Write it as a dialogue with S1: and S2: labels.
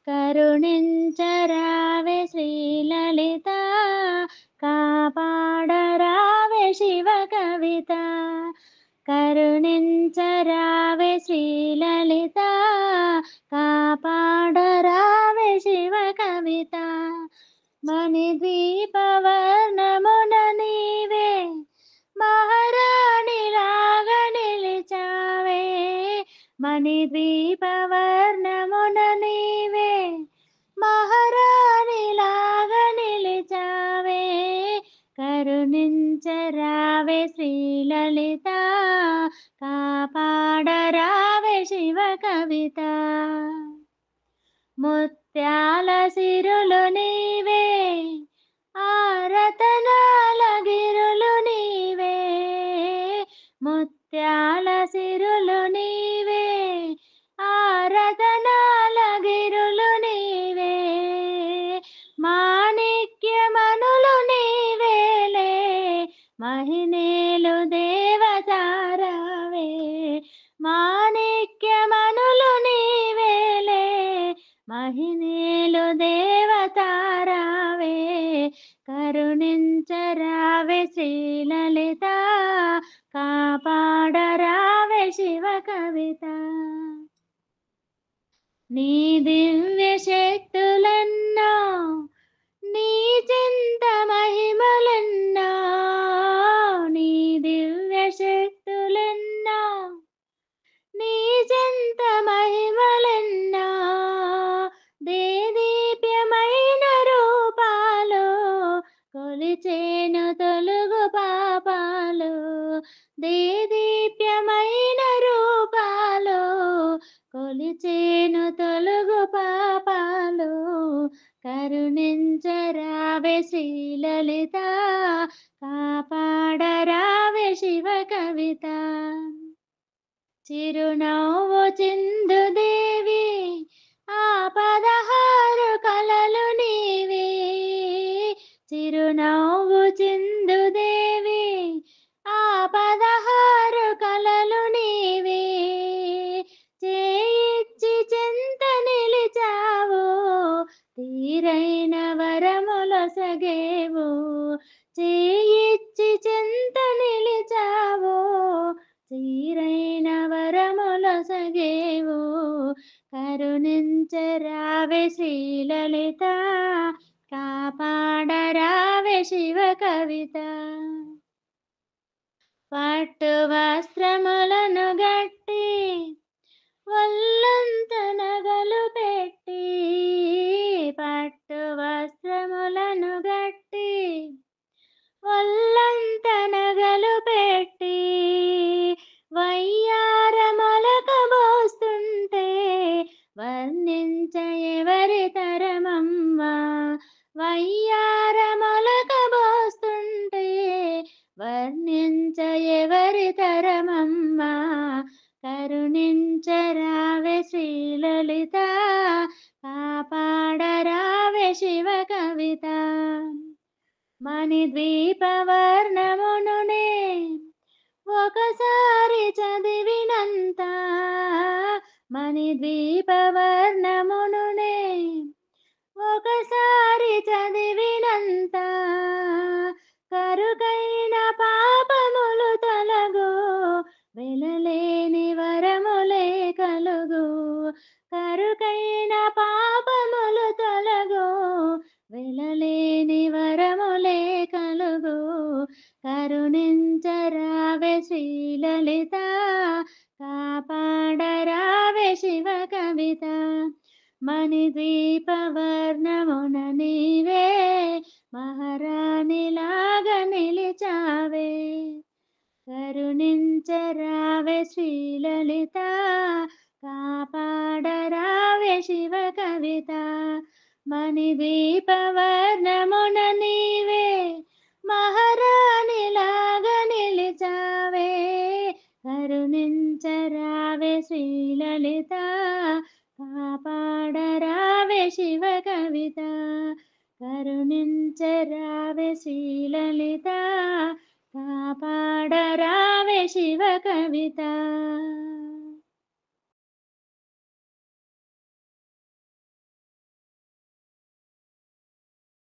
S1: కరుణించరావే శ్రీలలిత, కాపాడరావే శివ కవిత. కరుణించరావే శ్రీలలిత, కాపాడరావే శివ కవిత. మణిద్వీపవర్ణమున నీవే మహారాణిలాగా నిలిచావే. మణిద్వీపవర్ణమున నీవే మహారాణిలాగా నిలిచావే. కరుణించరావే శ్రీలలిత, కాపాడరావే శివ కవిత. ముత్యాల సిరులు నీవే, ఆరతనాల గిరులు నీవే. ముత్యాల సిరులు నీవే, ఆరతనాల గిరులు నీవే. మాణిక్యమనులు నీవేలే, మహినేలు దేవతారావే. మాణిక్యమనులు నీవేలే, మహినేలు దేవతారావే. కరుణించరావే శ్రీలలిత, కాపాడరావే శివ కవిత. నీ దివ్య శక్తులెన్నో, నీ చింత మహిమలెన్నో. నీ దివ్య శక్తులెన్నో, నీ చింత మహిమలెన్నో. దేదీప్యమైన రూపాలు, కొలిచేను తొలుగు పాపాలు. దేదీప్యమైన రూపాలు, కొలిచేను తొలుగు పాపాలు. కరుణించరావే శ్రీలలిత, కాపాడరావే శివ కవిత. చిరునవ్వు చిందుదేవి, ఆ 16 కలలు నీవే. చిరునవ్వు చిందుదేవి, ఆ 16 కలలు నీవే. చేయిచ్చి చెంత నిలిచావు, తీరైన వరములొసగేవు. చేయిచ్చి చెంత నిలిచావు, తీరైన వరములొసగేవు. కరుణించరావే శ్రీలలిత, కాపాడరావే శివ కవిత. పట్టు వస్త్రములను గట్టి, ఒళ్ళంత నగలు పెట్టి. పట్టు వస్త్రములను గట్టి, ఒళ్ళంత నగలు పెట్టి. వయ్యారమొలకబోస్తుంటే వర్ణించ ఎవరి తరమమ్మా. వయ్యారమొలకబోస్తుంటే వర్ణించ ఎవరి తరమమ్మా. కరుణించరావే శ్రీలలిత, కాపాడరావే శివ కవిత. మణిద్వీపవర్ణమునునే ఒకసారి చదివినంత, మణిద్వీపవర్ణమునునే ఒకసారి చదివినంత. కరుకైన పాపములు తొలగు, వెలలేని వరములే కలుగు. కరుకైన పాపములు తొలగు, వెలలేని వరములే కలుగు. కరుణించరావే శ్రీలలిత, కాపాడరావే శివ కవిత. మణిద్వీపవర్ణమున నీవే మహారాణిలాగా నిలిచావే. కరుణించరావే శ్రీలలిత, కాపాడరావే శివ కవిత. మణిద్వీపవర్ణమున నీవే మహారాణిలాగా నిలిచావే. కరుణించరావే శ్రీలలిత, కాపాడరావే శివ కవిత. కరుణించరావే శ్రీలలిత, కాపాడరావే శివ కవిత.